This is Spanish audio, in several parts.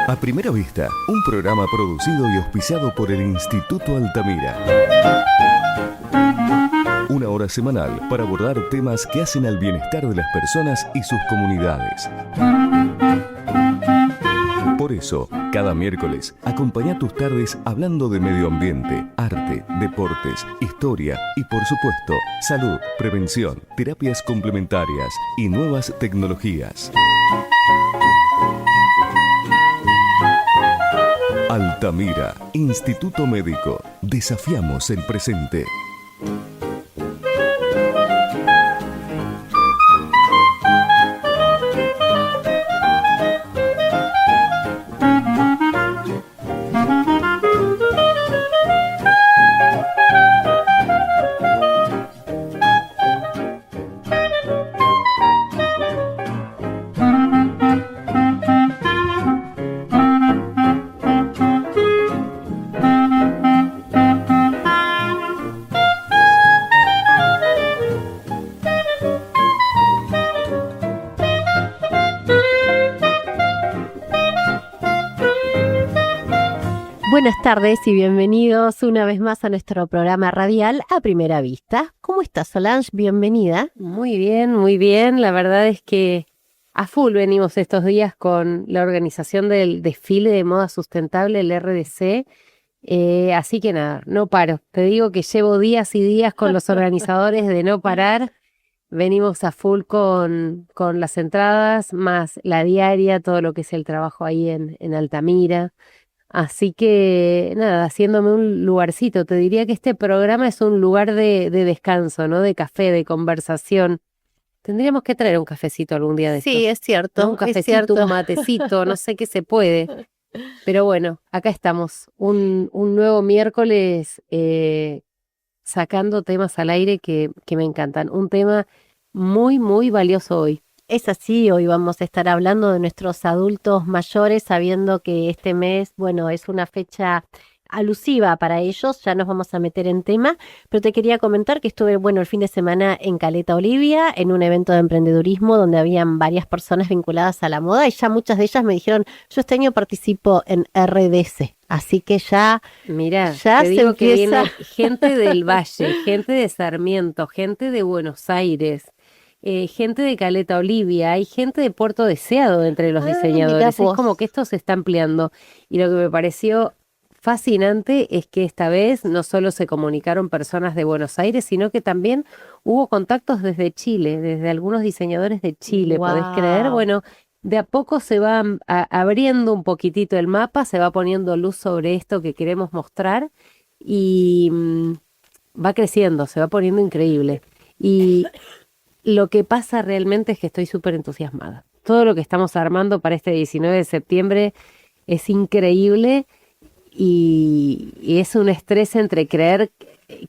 A Primera Vista, un programa producido y auspiciado por el Instituto Altamira. Una hora semanal para abordar temas que hacen al bienestar de las personas y sus comunidades. Por eso, cada miércoles, acompañá tus tardes hablando de medio ambiente, arte, deportes, historia y, por supuesto, salud, prevención, terapias complementarias y nuevas tecnologías. Altamira, Instituto Médico. Desafiamos el presente. Buenas tardes y bienvenidos una vez más a nuestro programa radial A Primera Vista. ¿Cómo estás, Solange? Bienvenida. Muy bien, muy bien. La verdad es que a full venimos estos días con la organización del desfile de moda sustentable, el RDC. Así que nada, no paro. Te digo que llevo días y días con los organizadores de no parar. Venimos a full con las entradas, más la diaria, todo lo que es el trabajo ahí en Altamira. Así que nada, haciéndome un lugarcito. Te diría que este programa es un lugar de descanso, ¿no? De café, de conversación. Tendríamos que traer un cafecito algún día de estos. Sí, es cierto. ¿No? Un cafecito, un matecito, no sé qué se puede. Pero bueno, acá estamos. Un nuevo miércoles sacando temas al aire que me encantan. Un tema muy, muy valioso hoy. Es así, hoy vamos a estar hablando de nuestros adultos mayores, sabiendo que este mes, bueno, es una fecha alusiva para ellos, ya nos vamos a meter en tema, pero te quería comentar que estuve, bueno, el fin de semana en Caleta Olivia, en un evento de emprendedurismo donde habían varias personas vinculadas a la moda y ya muchas de ellas me dijeron, yo este año participo en RDC. Así que ya, mirá, ya te se digo que empieza. viene gente del Valle, gente de Sarmiento, gente de Buenos Aires, gente de Caleta Olivia, hay gente de Puerto Deseado entre los diseñadores. Es como que esto se está ampliando. Y lo que me pareció fascinante es que esta vez no solo se comunicaron personas de Buenos Aires, sino que también hubo contactos desde Chile, desde algunos diseñadores de Chile, ¿podés creer? Bueno, de a poco se va abriendo un poquitito el mapa, se va poniendo luz sobre esto que queremos mostrar y va creciendo, se va poniendo increíble. Y lo que pasa realmente es que estoy súper entusiasmada. Todo lo que estamos armando para este 19 de septiembre es increíble y es un estrés entre creer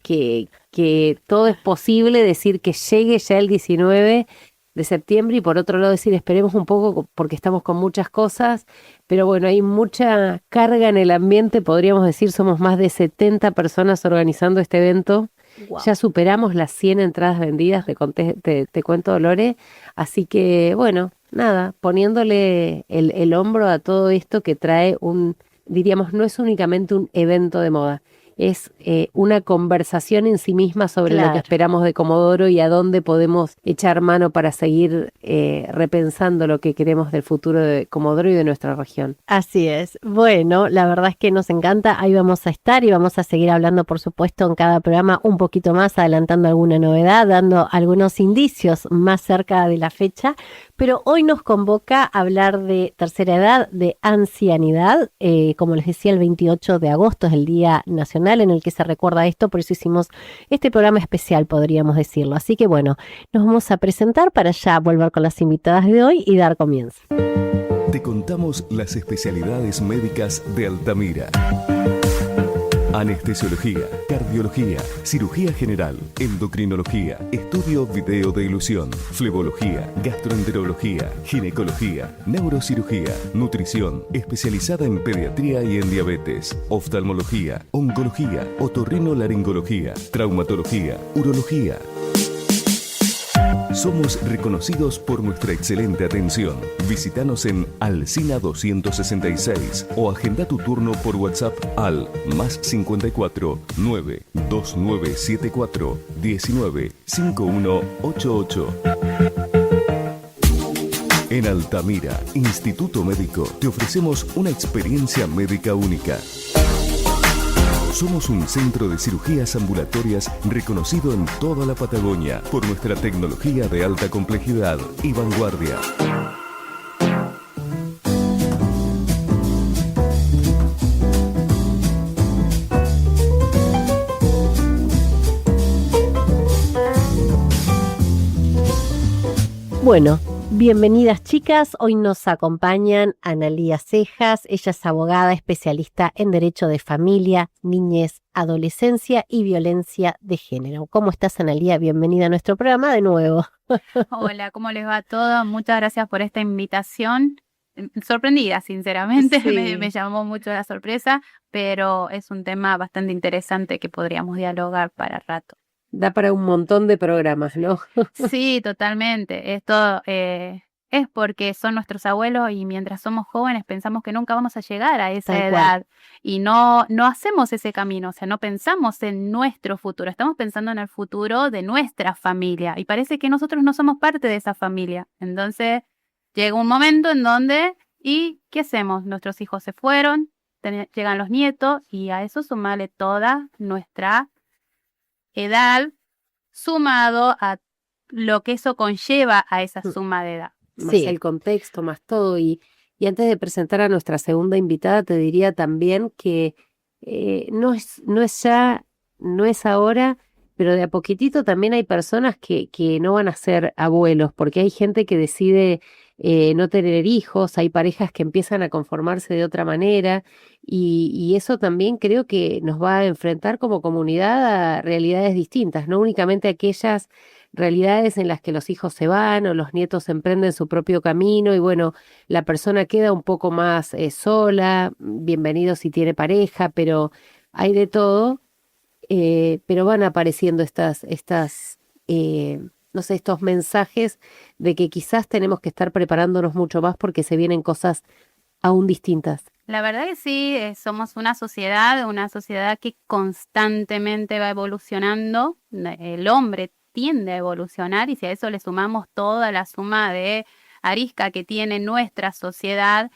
que todo es posible, decir que llegue ya el 19 de septiembre y por otro lado decir esperemos un poco porque estamos con muchas cosas, pero bueno, hay mucha carga en el ambiente, podríamos decir, somos más de 70 personas organizando este evento. Wow. Ya superamos las 100 entradas vendidas, te cuento, Lore, así que bueno, nada, poniéndole el hombro a todo esto que trae diríamos, no es únicamente un evento de moda, es una conversación en sí misma sobre lo que esperamos de Comodoro y a dónde podemos echar mano para seguir repensando lo que queremos del futuro de Comodoro y de nuestra región. Así es. Bueno, la verdad es que nos encanta. Ahí vamos a estar y vamos a seguir hablando, por supuesto, en cada programa un poquito más, adelantando alguna novedad, dando algunos indicios más cerca de la fecha. Pero hoy nos convoca a hablar de tercera edad, de ancianidad. Como les decía, el 28 de agosto es el Día Nacional en el que se recuerda esto, por eso hicimos este programa especial, podríamos decirlo. Así que bueno, nos vamos a presentar para ya volver con las invitadas de hoy y dar comienzo. Te contamos las especialidades médicas de Altamira. Anestesiología, cardiología, cirugía general, endocrinología, estudio video de ilusión, flebología, gastroenterología, ginecología, neurocirugía, nutrición, especializada en pediatría y en diabetes, oftalmología, oncología, otorrinolaringología, traumatología, urología. Somos reconocidos por nuestra excelente atención. Visítanos en Alsina 266 o agenda tu turno por WhatsApp al +54 92974 19 5188. En Altamira, Instituto Médico, te ofrecemos una experiencia médica única. Somos un centro de cirugías ambulatorias reconocido en toda la Patagonia por nuestra tecnología de alta complejidad y vanguardia. Bueno, bienvenidas chicas, hoy nos acompañan Analía Cejas, ella es abogada especialista en Derecho de Familia, Niñez, Adolescencia y Violencia de Género. ¿Cómo estás, Analía? Bienvenida a nuestro programa de nuevo. Hola, ¿cómo les va a todos? Muchas gracias por esta invitación. Sorprendida, sinceramente, Sí. me llamó mucho la sorpresa, pero es un tema bastante interesante que podríamos dialogar para rato. Da para un montón de programas, ¿no? Sí, totalmente. Esto es porque son nuestros abuelos y mientras somos jóvenes pensamos que nunca vamos a llegar a esa Tal cual. edad y no hacemos ese camino, o sea, no pensamos en nuestro futuro, estamos pensando en el futuro de nuestra familia y parece que nosotros no somos parte de esa familia. Entonces llega un momento en donde, ¿y qué hacemos? Nuestros hijos se fueron, llegan los nietos y a eso sumarle toda nuestra edad sumado a lo que eso conlleva a esa suma de edad. Más Sí. el contexto, más todo. Y antes de presentar a nuestra segunda invitada, te diría también que no es ahora, pero de a poquitito también hay personas que no van a ser abuelos, porque hay gente que decide no tener hijos, hay parejas que empiezan a conformarse de otra manera, y eso también creo que nos va a enfrentar como comunidad a realidades distintas, no únicamente aquellas realidades en las que los hijos se van o los nietos emprenden su propio camino y bueno, la persona queda un poco más sola, bienvenido si tiene pareja, pero hay de todo, pero van apareciendo no sé, estos mensajes de que quizás tenemos que estar preparándonos mucho más porque se vienen cosas aún distintas. La verdad que sí, somos una sociedad que constantemente va evolucionando. El hombre tiende a evolucionar y si a eso le sumamos toda la suma de arisca que tiene nuestra sociedad,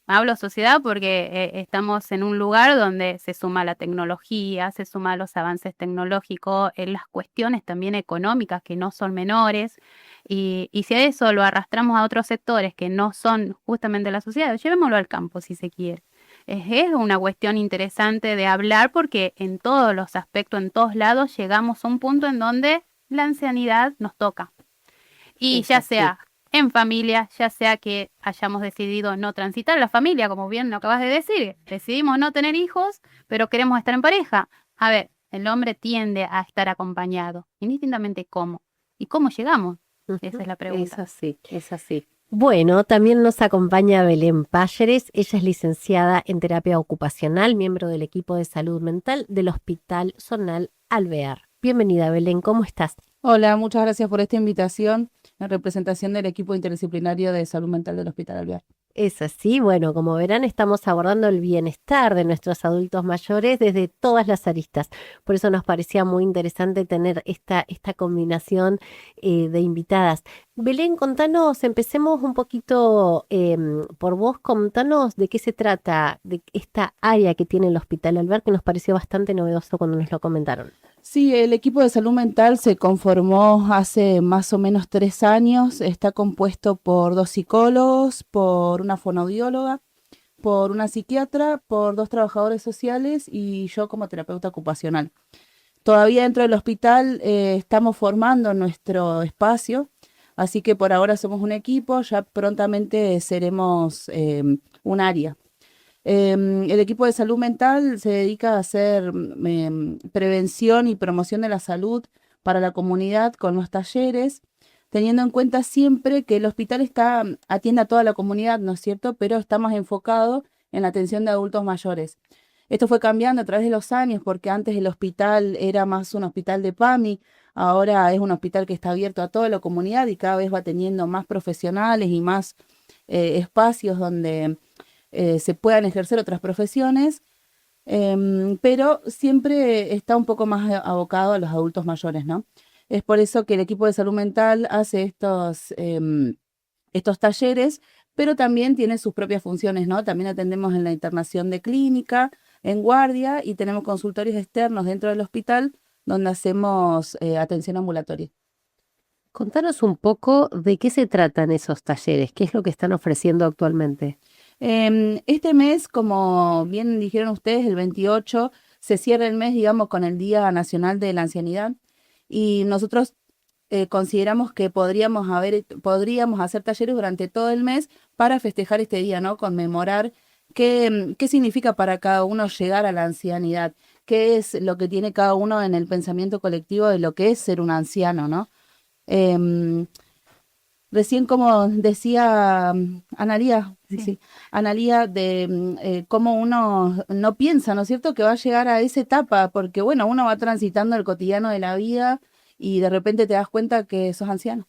hablo sociedad porque estamos en un lugar donde se suma la tecnología, se suma los avances tecnológicos, las cuestiones también económicas que no son menores. Y si a eso lo arrastramos a otros sectores que no son justamente la sociedad, llevémoslo al campo si se quiere. Es una cuestión interesante de hablar porque en todos los aspectos, en todos lados, llegamos a un punto en donde la ancianidad nos toca. Y Es ya así. sea en familia, ya sea que hayamos decidido no transitar la familia, como bien lo acabas de decir, decidimos no tener hijos, pero queremos estar en pareja. A ver, el hombre tiende a estar acompañado, indistintamente cómo. ¿Y cómo llegamos? Esa es la pregunta. Es así, es así. Bueno, también nos acompaña Belén Páyeres, ella es licenciada en terapia ocupacional, miembro del equipo de salud mental del Hospital Zonal Alvear. Bienvenida Belén, ¿cómo estás? Hola, muchas gracias por esta invitación en representación del equipo interdisciplinario de salud mental del Hospital Alvear. Es así, bueno, como verán, estamos abordando el bienestar de nuestros adultos mayores desde todas las aristas. Por eso nos parecía muy interesante tener esta combinación de invitadas. Belén, contanos, empecemos un poquito por vos, contanos de qué se trata, de esta área que tiene el Hospital Alvear, que nos pareció bastante novedoso cuando nos lo comentaron. Sí, el equipo de salud mental se conformó hace más o menos 3 años. Está compuesto por 2 psicólogos, por una fonoaudióloga, por una psiquiatra, por 2 trabajadores sociales y yo como terapeuta ocupacional. Todavía dentro del hospital estamos formando nuestro espacio, así que por ahora somos un equipo, ya prontamente seremos un área. El equipo de salud mental se dedica a hacer prevención y promoción de la salud para la comunidad con los talleres, teniendo en cuenta siempre que el hospital atiende a toda la comunidad, ¿no es cierto? Pero está más enfocado en la atención de adultos mayores. Esto fue cambiando a través de los años porque antes el hospital era más un hospital de PAMI, Ahora es un hospital que está abierto a toda la comunidad y cada vez va teniendo más profesionales y más espacios donde se puedan ejercer otras profesiones, pero siempre está un poco más abocado a los adultos mayores, ¿no? Es por eso que el equipo de salud mental hace estos talleres, pero también tiene sus propias funciones, ¿no? También atendemos en la internación de clínica, en guardia, y tenemos consultorios externos dentro del hospital donde hacemos atención ambulatoria. Contanos un poco de qué se tratan esos talleres, qué es lo que están ofreciendo actualmente. Este mes, como bien dijeron ustedes, el 28 se cierra el mes, digamos, con el Día Nacional de la Ancianidad, y nosotros consideramos que podríamos hacer talleres durante todo el mes para festejar este día, ¿no? Conmemorar qué significa para cada uno llegar a la ancianidad, qué es lo que tiene cada uno en el pensamiento colectivo de lo que es ser un anciano, ¿no? Em, Recién, como decía Analía, sí, Analía, de cómo uno no piensa, ¿no es cierto?, que va a llegar a esa etapa, porque bueno, uno va transitando el cotidiano de la vida y de repente te das cuenta que sos anciano.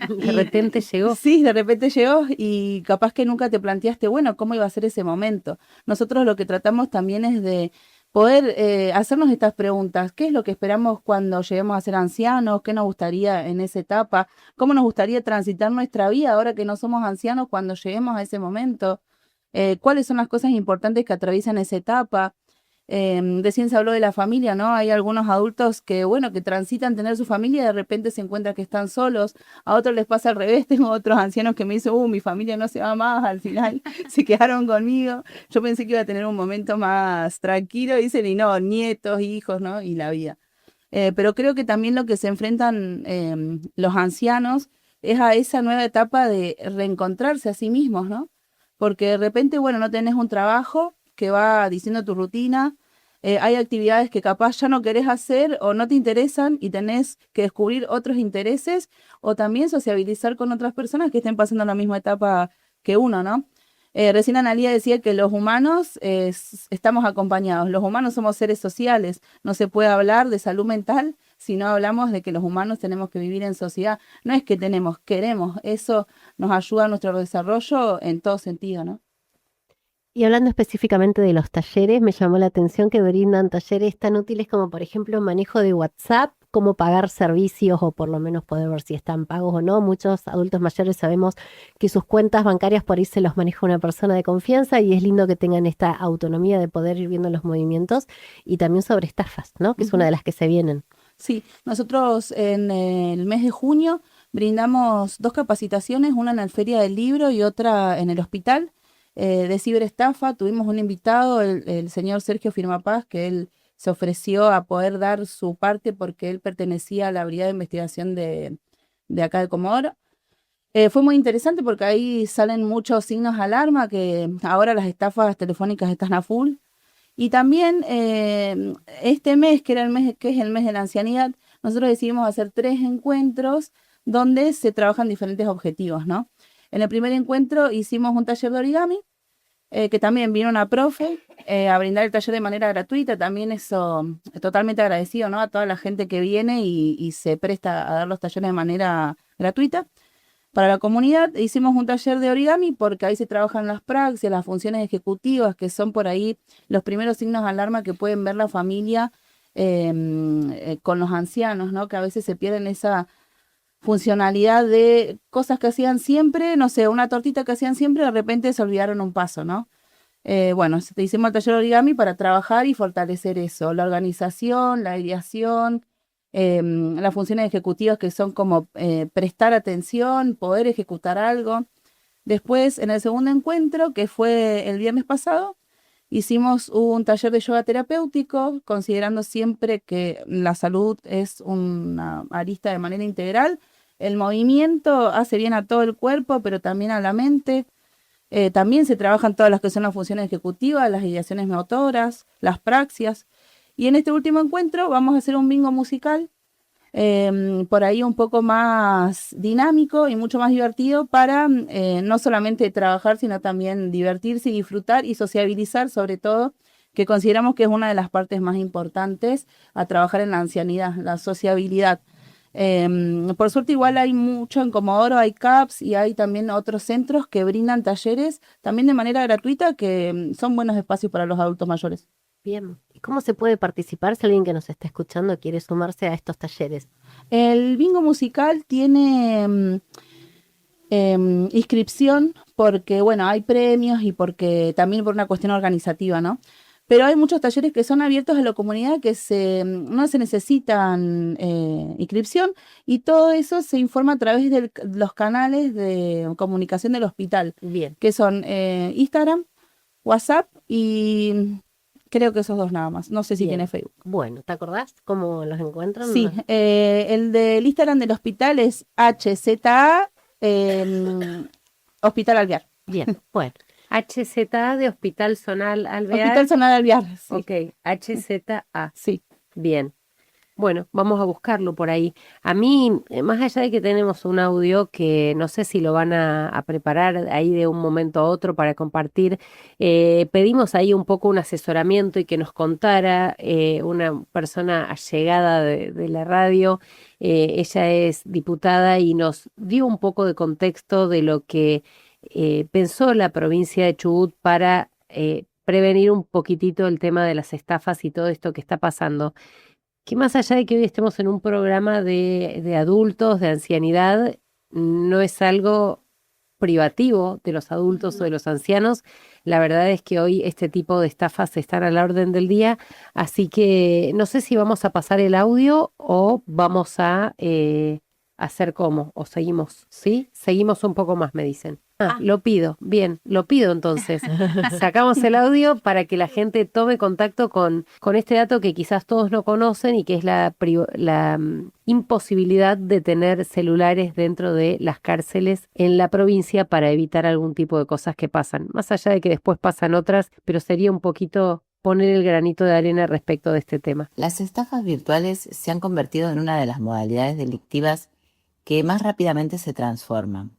De repente llegó. Sí, de repente llegó y capaz que nunca te planteaste, bueno, cómo iba a ser ese momento. Nosotros lo que tratamos también es de poder hacernos estas preguntas. ¿Qué es lo que esperamos cuando lleguemos a ser ancianos? ¿Qué nos gustaría en esa etapa? ¿Cómo nos gustaría transitar nuestra vida ahora que no somos ancianos cuando lleguemos a ese momento? ¿Cuáles son las cosas importantes que atraviesan esa etapa? Recién se habló de la familia, ¿no? Hay algunos adultos que, bueno, que transitan tener su familia y de repente se encuentran que están solos. A otros les pasa al revés. Tengo otros ancianos que me dicen, mi familia no se va más, al final se quedaron conmigo. Yo pensé que iba a tener un momento más tranquilo, dicen, y no, nietos, hijos, ¿no? Y la vida. Pero creo que también lo que se enfrentan los ancianos es a esa nueva etapa de reencontrarse a sí mismos, ¿no? Porque de repente, bueno, no tenés un trabajo que va diciendo tu rutina, hay actividades que capaz ya no querés hacer o no te interesan y tenés que descubrir otros intereses o también sociabilizar con otras personas que estén pasando la misma etapa que uno, ¿no? Recién Analía decía que los humanos estamos acompañados, los humanos somos seres sociales, no se puede hablar de salud mental si no hablamos de que los humanos tenemos que vivir en sociedad, no es que queremos, eso nos ayuda a nuestro desarrollo en todo sentido, ¿no? Y hablando específicamente de los talleres, me llamó la atención que brindan talleres tan útiles como, por ejemplo, manejo de WhatsApp, cómo pagar servicios o por lo menos poder ver si están pagos o no. Muchos adultos mayores sabemos que sus cuentas bancarias por ahí se los maneja una persona de confianza y es lindo que tengan esta autonomía de poder ir viendo los movimientos y también sobre estafas, ¿no? Que es una de las que se vienen. Sí, nosotros en el mes de junio brindamos 2 capacitaciones, una en la Feria del Libro y otra en el hospital. De ciberestafa, tuvimos un invitado, el señor Sergio Firmapaz, que él se ofreció a poder dar su parte porque él pertenecía a la Brigada de Investigación de acá de Comodoro. Fue muy interesante porque ahí salen muchos signos de alarma, que ahora las estafas telefónicas están a full. Y también este mes, que es el mes de la ancianidad, nosotros decidimos hacer 3 encuentros donde se trabajan diferentes objetivos, ¿no? En el primer encuentro hicimos un taller de origami, que también vino una profe a brindar el taller de manera gratuita. También eso, totalmente agradecido, ¿no? A toda la gente que viene y se presta a dar los talleres de manera gratuita. Para la comunidad hicimos un taller de origami porque ahí se trabajan las praxias, las funciones ejecutivas, que son por ahí los primeros signos de alarma que pueden ver la familia con los ancianos, ¿no? Que a veces se pierden esa funcionalidad de cosas que hacían siempre, no sé, una tortita que hacían siempre, de repente se olvidaron un paso, ¿no? Bueno, hicimos el taller de origami para trabajar y fortalecer eso, la organización, la ideación, las funciones ejecutivas que son como prestar atención, poder ejecutar algo. Después, en el segundo encuentro, que fue el viernes pasado, hicimos un taller de yoga terapéutico, considerando siempre que la salud es una arista de manera integral. El movimiento hace bien a todo el cuerpo, pero también a la mente. También se trabajan todas las que son las funciones ejecutivas, las ideaciones motoras, las praxias. Y en este último encuentro vamos a hacer un bingo musical, por ahí un poco más dinámico y mucho más divertido para no solamente trabajar, sino también divertirse y disfrutar y sociabilizar sobre todo que consideramos que es una de las partes más importantes a trabajar en la ancianidad, la sociabilidad. Por suerte igual hay mucho en Comodoro, hay CAPS y hay también otros centros que brindan talleres también de manera gratuita que son buenos espacios para los adultos mayores. Bien, ¿y cómo se puede participar si alguien que nos está escuchando quiere sumarse a estos talleres? El bingo musical tiene inscripción porque, bueno, hay premios y porque también por una cuestión organizativa, ¿no? Pero hay muchos talleres que son abiertos a la comunidad que no se necesitan inscripción y todo eso se informa a través de los canales de comunicación del hospital, Bien. que son Instagram, WhatsApp y creo que esos dos nada más. No sé si Bien. tiene Facebook. Bueno, ¿te acordás cómo los encuentran? Sí, el del Instagram del hospital es HZA Hospital Alvear. Bien, bueno. HZA de Hospital Zonal Alvear. Hospital Zonal Alvear, sí. Ok, HZA. Sí. Bien. Bueno, vamos a buscarlo por ahí. A mí, más allá de que tenemos un audio que no sé si lo van a preparar ahí de un momento a otro para compartir, pedimos ahí un poco un asesoramiento y que nos contara una persona allegada de la radio. Ella es diputada y nos dio un poco de contexto de lo que pensó la provincia de Chubut para prevenir un poquitito el tema de las estafas y todo esto que está pasando. Que más allá de que hoy estemos en un programa de adultos, de ancianidad, no es algo privativo de los adultos o de los ancianos. La verdad es que hoy este tipo de estafas están a la orden del día, así que no sé si vamos a pasar el audio o vamos a hacer cómo, o seguimos, ¿sí? Seguimos un poco más, me dicen. Lo pido, bien, lo pido entonces. Sacamos el audio para que la gente tome contacto con este dato que quizás todos no conocen y que es la imposibilidad de tener celulares dentro de las cárceles en la provincia para evitar algún tipo de cosas que pasan. Más allá de que después pasan otras, pero sería un poquito poner el granito de arena respecto de este tema. Las estafas virtuales se han convertido en una de las modalidades delictivas que más rápidamente se transforman.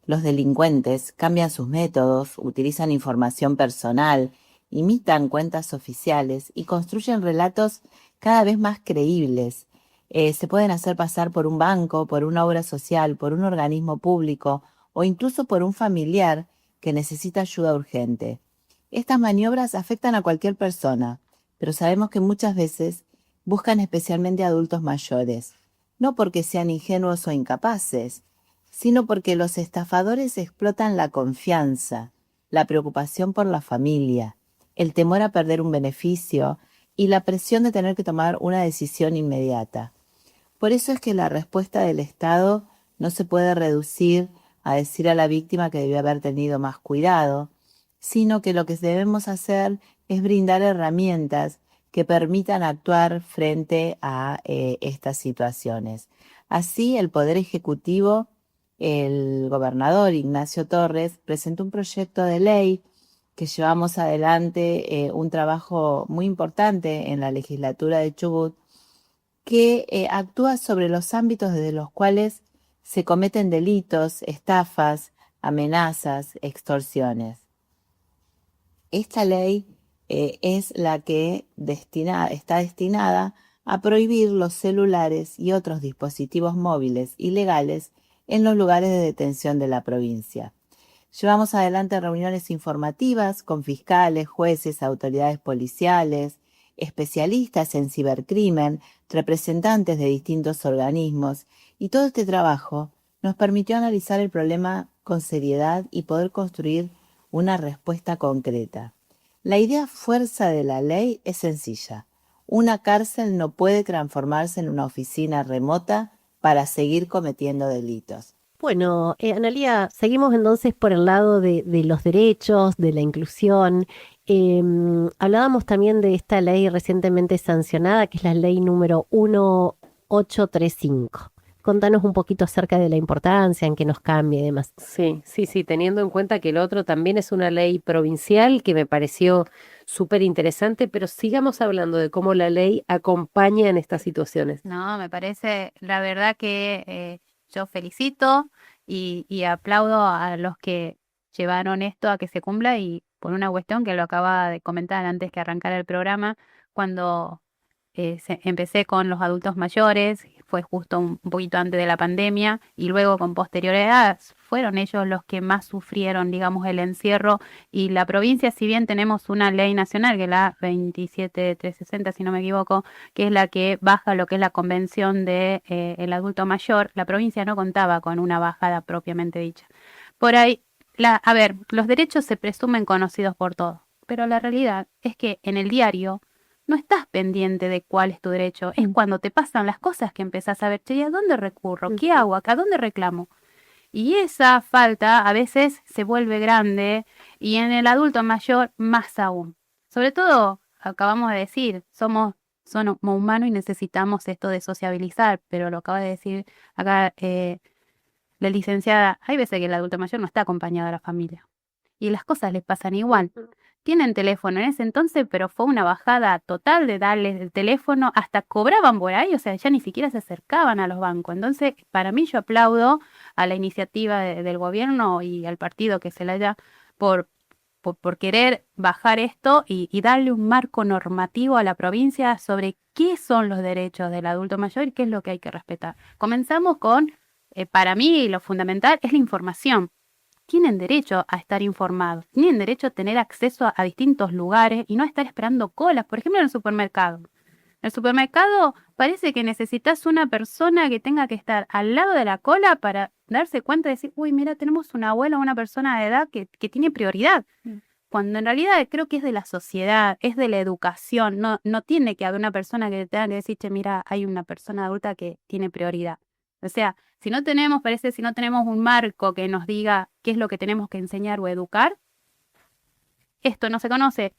Los delincuentes cambian sus métodos, utilizan información personal, imitan cuentas oficiales y construyen relatos cada vez más creíbles. Se pueden hacer pasar por un banco, por una obra social, por un organismo público o incluso por un familiar que necesita ayuda urgente. Estas maniobras afectan a cualquier persona, pero sabemos que muchas veces buscan especialmente a adultos mayores, no porque sean ingenuos o incapaces, sino porque los estafadores explotan la confianza, la preocupación por la familia, el temor a perder un beneficio y la presión de tener que tomar una decisión inmediata. Por eso es que la respuesta del Estado no se puede reducir a decir a la víctima que debió haber tenido más cuidado, sino que lo que debemos hacer es brindar herramientas que permitan actuar frente a estas situaciones. Así, el Poder Ejecutivo, el gobernador Ignacio Torres, presentó un proyecto de ley que llevamos adelante un trabajo muy importante en la legislatura de Chubut, que actúa sobre los ámbitos desde los cuales se cometen delitos, estafas, amenazas, extorsiones. Esta ley es la que está destinada a prohibir los celulares y otros dispositivos móviles ilegales en los lugares de detención de la provincia. Llevamos adelante reuniones informativas con fiscales, jueces, autoridades policiales, especialistas en cibercrimen, representantes de distintos organismos, y todo este trabajo nos permitió analizar el problema con seriedad y poder construir una respuesta concreta. La idea fuerza de la ley es sencilla. Una cárcel no puede transformarse en una oficina remota para seguir cometiendo delitos. Bueno, Analía, seguimos entonces por el lado de los derechos, de la inclusión. Hablábamos también de esta ley recientemente sancionada, que es la ley número 1835. Contanos un poquito acerca de la importancia en que nos cambie y demás. Sí, teniendo en cuenta que el otro también es una ley provincial que me pareció súper interesante, pero sigamos hablando de cómo la ley acompaña en estas situaciones. No, me parece, la verdad que yo felicito y aplaudo a los que llevaron esto a que se cumpla y por una cuestión que lo acababa de comentar antes que arrancara el programa, cuando empecé con los adultos mayores, fue justo un poquito antes de la pandemia, y luego con posterioridad fueron ellos los que más sufrieron, digamos, el encierro, y la provincia, si bien tenemos una ley nacional, que es la 27360, si no me equivoco, que es la que baja lo que es la convención de el adulto mayor, la provincia no contaba con una bajada propiamente dicha. Por ahí, a ver, los derechos se presumen conocidos por todos, pero la realidad es que en el diario no estás pendiente de cuál es tu derecho. Es cuando te pasan las cosas que empezás a ver, che, ¿a dónde recurro? ¿Qué hago acá? ¿A dónde reclamo? Y esa falta a veces se vuelve grande y en el adulto mayor más aún. Sobre todo, acabamos de decir, somos humanos y necesitamos esto de sociabilizar, pero lo acaba de decir acá la licenciada, hay veces que el adulto mayor no está acompañado de la familia y las cosas les pasan igual. Tienen teléfono en ese entonces, pero fue una bajada total de darles el teléfono, hasta cobraban por ahí, o sea, ya ni siquiera se acercaban a los bancos. Entonces, para mí yo aplaudo a la iniciativa del gobierno y al partido que se le haya por querer bajar esto y darle un marco normativo a la provincia sobre qué son los derechos del adulto mayor y qué es lo que hay que respetar. Comenzamos con, para mí, lo fundamental es la información. Tienen derecho a estar informados, tienen derecho a tener acceso a distintos lugares y no a estar esperando colas, por ejemplo en el supermercado. En el supermercado parece que necesitas una persona que tenga que estar al lado de la cola para darse cuenta de decir, uy, mira, tenemos una abuela o una persona de edad que tiene prioridad. Cuando en realidad creo que es de la sociedad, es de la educación, no tiene que haber una persona que tenga que decir, che, mira, hay una persona adulta que tiene prioridad. O sea, si no tenemos un marco que nos diga qué es lo que tenemos que enseñar o educar, esto no se conoce.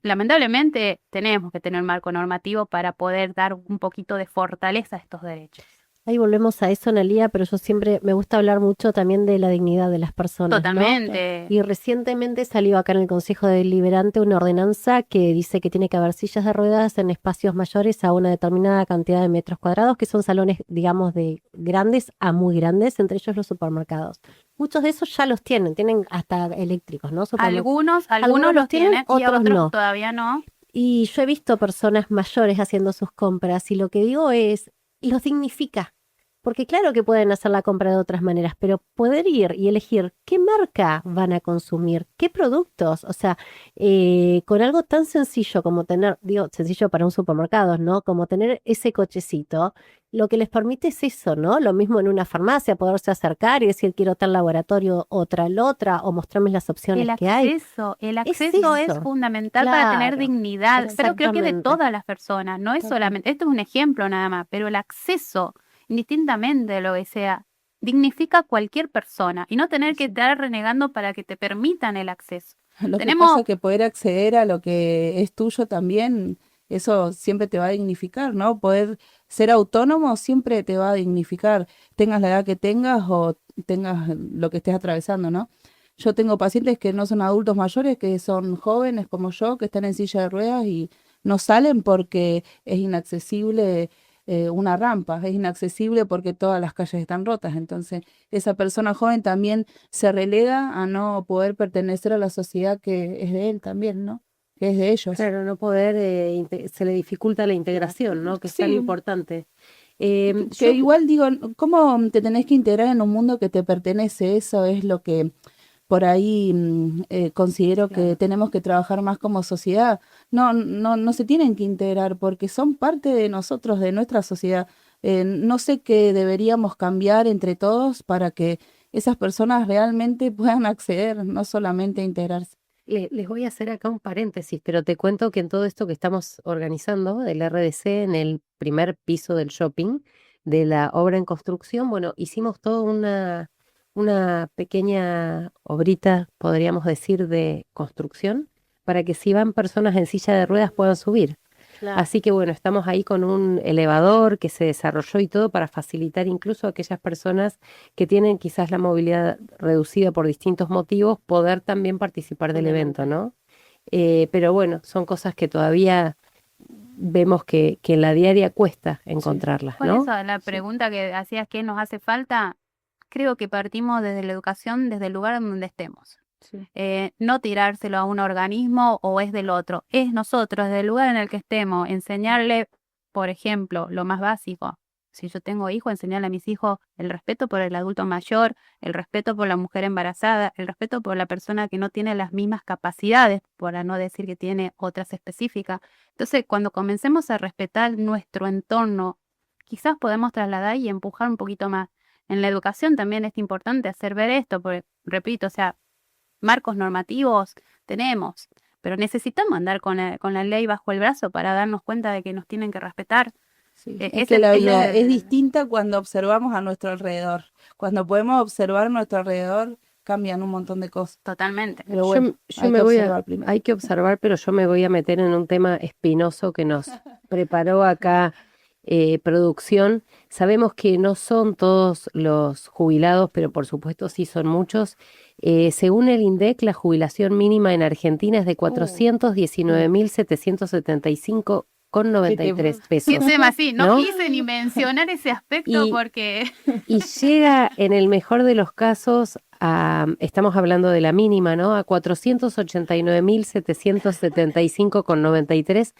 Lamentablemente tenemos que tener un marco normativo para poder dar un poquito de fortaleza a estos derechos. Ahí volvemos a eso, Analía, pero yo siempre me gusta hablar mucho también de la dignidad de las personas, Totalmente. ¿no? Y recientemente salió acá en el Consejo Deliberante una ordenanza que dice que tiene que haber sillas de ruedas en espacios mayores a una determinada cantidad de metros cuadrados, que son salones, digamos, de grandes a muy grandes, entre ellos los supermercados. Muchos de esos ya los tienen hasta eléctricos, ¿no? Algunos los tienen y otros no. Todavía no. Y yo he visto personas mayores haciendo sus compras y lo que digo es, los dignifica. Porque claro que pueden hacer la compra de otras maneras, pero poder ir y elegir qué marca van a consumir, qué productos, o sea, con algo tan sencillo como sencillo para un supermercado, ¿no? Como tener ese cochecito, lo que les permite es eso, ¿no? Lo mismo en una farmacia, poderse acercar y decir quiero tal laboratorio o tal otra, o mostrarme las opciones que hay. El acceso es fundamental para tener dignidad, pero creo que de todas las personas, no es solamente, esto es un ejemplo nada más, pero el acceso, indistintamente de lo que sea, dignifica a cualquier persona y no tener que estar renegando para que te permitan el acceso. Lo que pasa es que poder acceder a lo que es tuyo también, eso siempre te va a dignificar, ¿no? Poder ser autónomo siempre te va a dignificar, tengas la edad que tengas o tengas lo que estés atravesando, ¿no? Yo tengo pacientes que no son adultos mayores, que son jóvenes como yo, que están en silla de ruedas y no salen porque es inaccesible una rampa, es inaccesible porque todas las calles están rotas. Entonces, esa persona joven también se relega a no poder pertenecer a la sociedad que es de él también, ¿no? Que es de ellos. Claro, no poder, se le dificulta la integración, ¿no? Que es tan importante. Que igual digo, ¿cómo te tenés que integrar en un mundo que te pertenece? Eso es lo que por ahí considero que tenemos que trabajar más como sociedad. No se tienen que integrar porque son parte de nosotros, de nuestra sociedad. No sé qué deberíamos cambiar entre todos para que esas personas realmente puedan acceder, no solamente a integrarse. Les voy a hacer acá un paréntesis, pero te cuento que en todo esto que estamos organizando del RDC, en el primer piso del shopping, de la obra en construcción, bueno, hicimos toda una pequeña obrita, podríamos decir, de construcción, para que si van personas en silla de ruedas puedan subir. Claro. Así que bueno, estamos ahí con un elevador que se desarrolló y todo para facilitar incluso a aquellas personas que tienen quizás la movilidad reducida por distintos motivos, poder también participar del evento, ¿no? Pero bueno, son cosas que todavía vemos que en la diaria cuesta encontrarlas, Por ¿no? eso la pregunta que hacías, ¿qué nos hace falta? Creo que partimos desde la educación, desde el lugar donde estemos. no tirárselo a un organismo o es del otro, es nosotros, desde el lugar en el que estemos, enseñarle, por ejemplo, lo más básico. Si yo tengo hijos, enseñarle a mis hijos el respeto por el adulto mayor, el respeto por la mujer embarazada, el respeto por la persona que no tiene las mismas capacidades, para no decir que tiene otras específicas. Entonces, cuando comencemos a respetar nuestro entorno, quizás podemos trasladar y empujar un poquito más. En la educación también es importante hacer ver esto, porque, repito, o sea, marcos normativos tenemos, pero necesitamos andar con la ley bajo el brazo para darnos cuenta de que nos tienen que respetar. Sí. Es que la vida es distinta cuando observamos a nuestro alrededor. Cuando podemos observar a nuestro alrededor, cambian un montón de cosas. Totalmente. Pero bueno, hay que observar, pero yo me voy a meter en un tema espinoso que nos preparó acá producción. Sabemos que no son todos los jubilados, pero por supuesto sí son muchos. Según el INDEC, la jubilación mínima en Argentina es de 419.775,93 pesos. Sí, tema, sí, no quise ni mencionar ese aspecto porque... Y llega en el mejor de los casos estamos hablando de la mínima, ¿no? A 489.775,93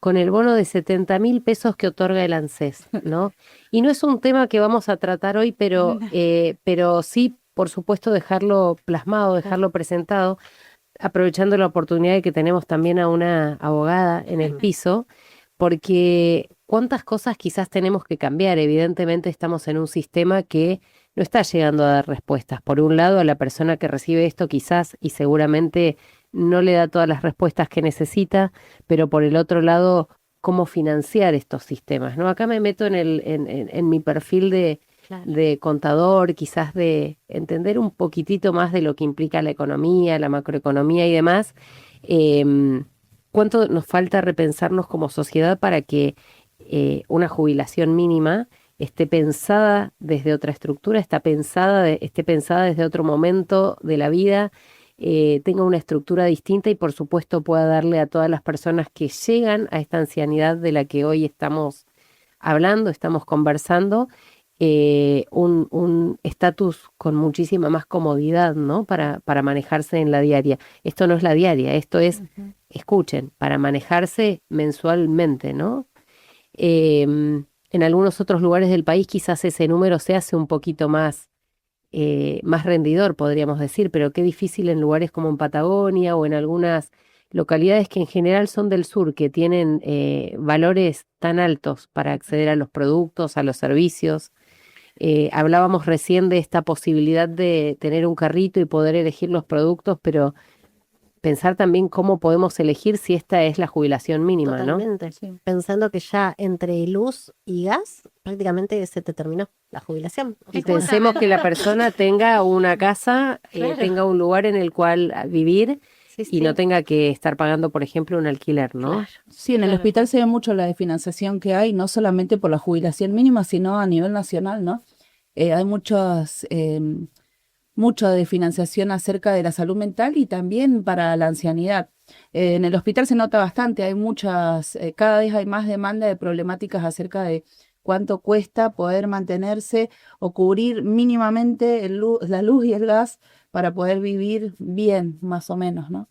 con el bono de 70.000 pesos que otorga el ANSES, ¿no? Y no es un tema que vamos a tratar hoy, pero sí, por supuesto, dejarlo plasmado, dejarlo presentado, aprovechando la oportunidad de que tenemos también a una abogada en el piso, porque cuántas cosas quizás tenemos que cambiar. Evidentemente estamos en un sistema que no está llegando a dar respuestas. Por un lado, a la persona que recibe esto quizás y seguramente no le da todas las respuestas que necesita, pero por el otro lado, cómo financiar estos sistemas, ¿no? Acá me meto en mi perfil de contador, quizás de entender un poquitito más de lo que implica la economía, la macroeconomía y demás. ¿Cuánto nos falta repensarnos como sociedad para que una jubilación mínima esté pensada desde otra estructura, esté pensada desde otro momento de la vida, tenga una estructura distinta y por supuesto pueda darle a todas las personas que llegan a esta ancianidad de la que hoy estamos hablando, estamos conversando, un estatus con muchísima más comodidad, ¿no? Para manejarse en la diaria. Esto no es la diaria, esto es, escuchen, para manejarse mensualmente, ¿no? En algunos otros lugares del país quizás ese número se hace un poquito más rendidor, podríamos decir, pero qué difícil en lugares como en Patagonia o en algunas localidades que en general son del sur, que tienen valores tan altos para acceder a los productos, a los servicios. Hablábamos recién de esta posibilidad de tener un carrito y poder elegir los productos, pero pensar también cómo podemos elegir si esta es la jubilación mínima, totalmente, ¿no? Sí. Pensando que ya entre luz y gas prácticamente se te terminó la jubilación. Y pensemos que la persona tenga una casa, tenga un lugar en el cual vivir y no tenga que estar pagando, por ejemplo, un alquiler, ¿no? Claro. Sí, en el hospital se ve mucho la desfinanciación que hay, no solamente por la jubilación mínima, sino a nivel nacional, ¿no? Hay mucho de financiación acerca de la salud mental y también para la ancianidad. En el hospital se nota bastante, hay cada vez hay más demanda de problemáticas acerca de cuánto cuesta poder mantenerse o cubrir mínimamente la luz y el gas para poder vivir bien, más o menos, ¿no?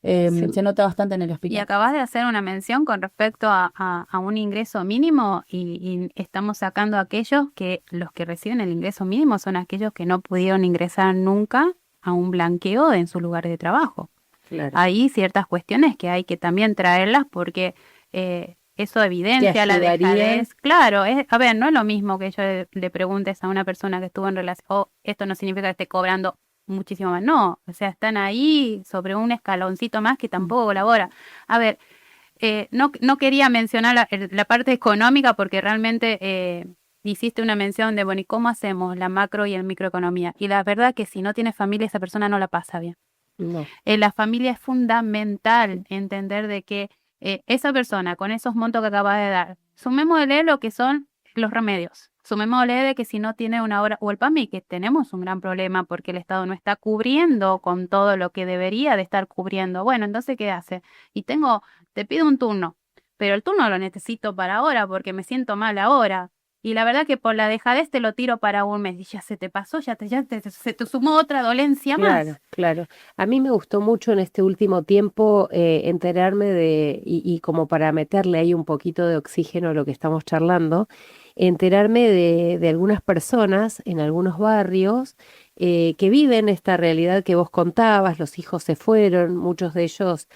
Se nota bastante en el hospital. Y acabas de hacer una mención con respecto a un ingreso mínimo y estamos sacando a aquellos que los que reciben el ingreso mínimo son aquellos que no pudieron ingresar nunca a un blanqueo en su lugar de trabajo. Claro. Hay ciertas cuestiones que hay que también traerlas porque eso evidencia la dejadez. Claro, a ver, no es lo mismo que yo le preguntes a una persona que estuvo en relación, esto no significa que esté cobrando muchísimo más, no, o sea, están ahí sobre un escaloncito más que tampoco colabora. A ver, no quería mencionar la parte económica porque realmente hiciste una mención de, bueno, ¿y cómo hacemos la macro y el microeconomía? Y la verdad que si no tiene familia, esa persona no la pasa bien. No. La familia es fundamental entender de que esa persona con esos montos que acaba de dar, sumémosle lo que son los remedios. Sumémosle de que si no tiene una hora, o el PAMI, que tenemos un gran problema porque el Estado no está cubriendo con todo lo que debería de estar cubriendo. Bueno, entonces, ¿qué hace? Y te pido un turno, pero el turno lo necesito para ahora porque me siento mal ahora. Y la verdad que por la dejadez te lo tiro para un mes y ya se te pasó, se te sumó otra dolencia más. Claro, claro. A mí me gustó mucho en este último tiempo enterarme y como para meterle ahí un poquito de oxígeno a lo que estamos charlando, enterarme de algunas personas en algunos barrios que viven esta realidad que vos contabas, los hijos se fueron, muchos de ellos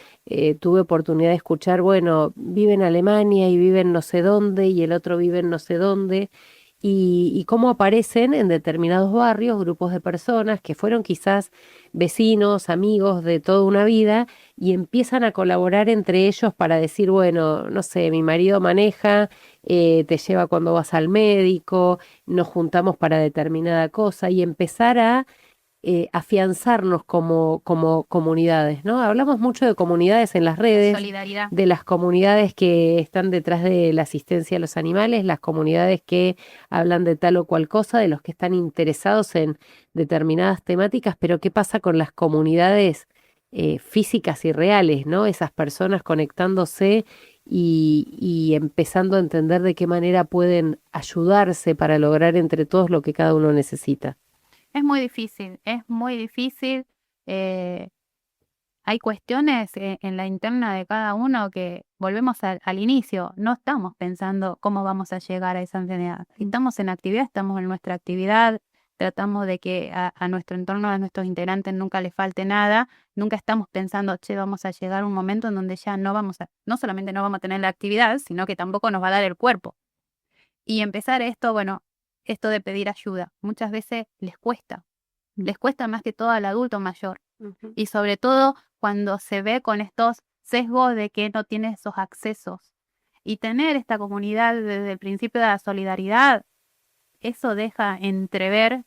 tuve oportunidad de escuchar, bueno, vive en Alemania y vive en no sé dónde y el otro vive en no sé dónde y cómo aparecen en determinados barrios grupos de personas que fueron quizás vecinos, amigos de toda una vida y empiezan a colaborar entre ellos para decir, bueno, no sé, mi marido maneja, te lleva cuando vas al médico, nos juntamos para determinada cosa y empezar a afianzarnos como comunidades, ¿no? Hablamos mucho de comunidades en las redes, Solidaridad. de las comunidades que están detrás de la asistencia a los animales, las comunidades que hablan de tal o cual cosa, de los que están interesados en determinadas temáticas, pero ¿qué pasa con las comunidades físicas y reales, ¿no? Esas personas conectándose y empezando a entender de qué manera pueden ayudarse para lograr entre todos lo que cada uno necesita. Es muy difícil, es muy difícil. Hay cuestiones en la interna de cada uno que volvemos al inicio, no estamos pensando cómo vamos a llegar a esa enfermedad. Si estamos en actividad, estamos en nuestra actividad, tratamos de que a nuestro entorno, a nuestros integrantes nunca les falte nada, nunca estamos pensando, che, vamos a llegar a un momento en donde ya no solamente no vamos a tener la actividad, sino que tampoco nos va a dar el cuerpo. Y empezar esto, bueno, esto de pedir ayuda, muchas veces les cuesta más que todo al adulto mayor. Y sobre todo cuando se ve con estos sesgos de que no tiene esos accesos. Y tener esta comunidad desde el principio de la solidaridad, eso deja entrever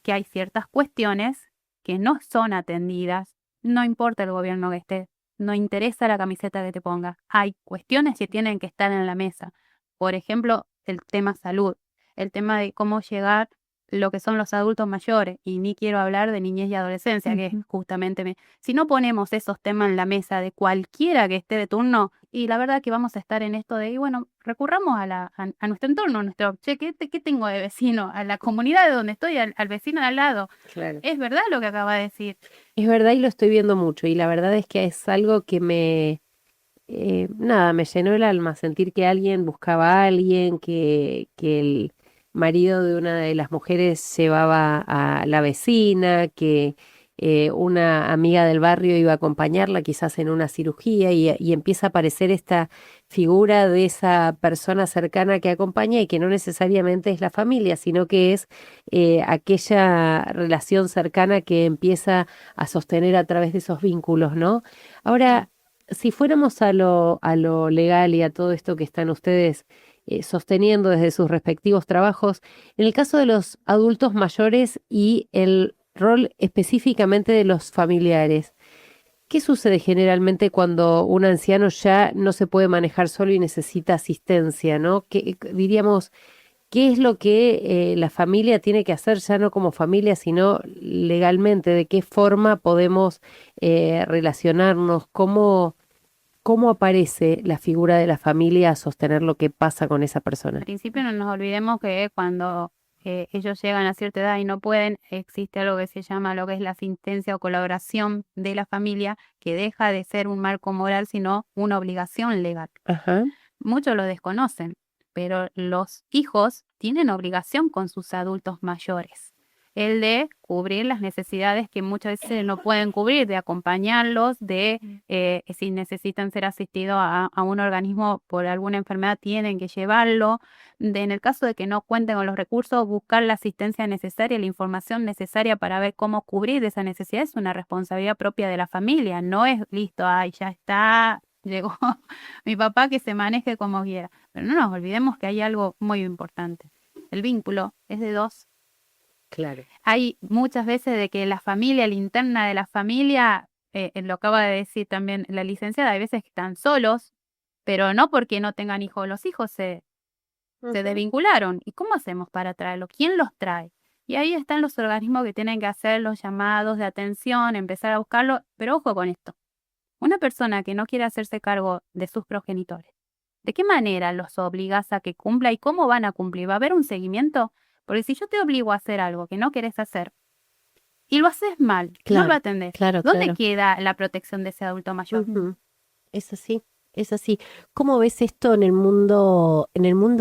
que hay ciertas cuestiones que no son atendidas, no importa el gobierno que esté, no interesa la camiseta que te pongas, hay cuestiones que tienen que estar en la mesa. Por ejemplo, el tema salud, el tema de cómo llegar lo que son los adultos mayores, y ni quiero hablar de niñez y adolescencia, que es justamente, si no ponemos esos temas en la mesa de cualquiera que esté de turno, y la verdad que vamos a estar en esto de, y bueno, recurramos a nuestro entorno, che, ¿qué tengo de vecino? A la comunidad de donde estoy, al vecino de al lado. Claro. Es verdad lo que acaba de decir. Es verdad y lo estoy viendo mucho y la verdad es que es algo que me llenó el alma, sentir que alguien buscaba a alguien, que el marido de una de las mujeres llevaba a la vecina, que una amiga del barrio iba a acompañarla quizás en una cirugía y empieza a aparecer esta figura de esa persona cercana que acompaña y que no necesariamente es la familia, sino que es aquella relación cercana que empieza a sostener a través de esos vínculos, ¿no? Ahora, si fuéramos a lo legal y a todo esto que están ustedes sosteniendo desde sus respectivos trabajos, en el caso de los adultos mayores y el rol específicamente de los familiares, ¿qué sucede generalmente cuando un anciano ya no se puede manejar solo y necesita asistencia, ¿no? Diríamos, ¿qué es lo que la familia tiene que hacer ya no como familia, sino legalmente? ¿De qué forma podemos relacionarnos? ¿Cómo aparece la figura de la familia a sostener lo que pasa con esa persona? Al principio no nos olvidemos que cuando ellos llegan a cierta edad y no pueden, existe algo que se llama lo que es la asistencia o colaboración de la familia, que deja de ser un marco moral, sino una obligación legal. Ajá. Muchos lo desconocen, pero los hijos tienen obligación con sus adultos mayores. El de cubrir las necesidades que muchas veces no pueden cubrir, de acompañarlos, de si necesitan ser asistidos a un organismo por alguna enfermedad, tienen que llevarlo. En el caso de que no cuenten con los recursos, buscar la asistencia necesaria, la información necesaria para ver cómo cubrir esa necesidad es una responsabilidad propia de la familia. No es listo, ay, ya está, llegó mi papá, que se maneje como quiera. Pero no nos olvidemos que hay algo muy importante. El vínculo es de dos. Claro. Hay muchas veces de que la familia, la interna de la familia, lo acaba de decir también la licenciada, hay veces que están solos, pero no porque no tengan hijos. Los hijos se desvincularon. ¿Y cómo hacemos para traerlos? ¿Quién los trae? Y ahí están los organismos que tienen que hacer los llamados de atención, empezar a buscarlo. Pero ojo con esto. Una persona que no quiere hacerse cargo de sus progenitores, ¿De qué manera los obligas a que cumpla y cómo van a cumplir? ¿Va a haber un seguimiento? Porque si yo te obligo a hacer algo que no querés hacer y lo haces mal, no lo atendés, ¿dónde queda la protección de ese adulto mayor? Es así. Es así. ¿Cómo ves esto en el mundo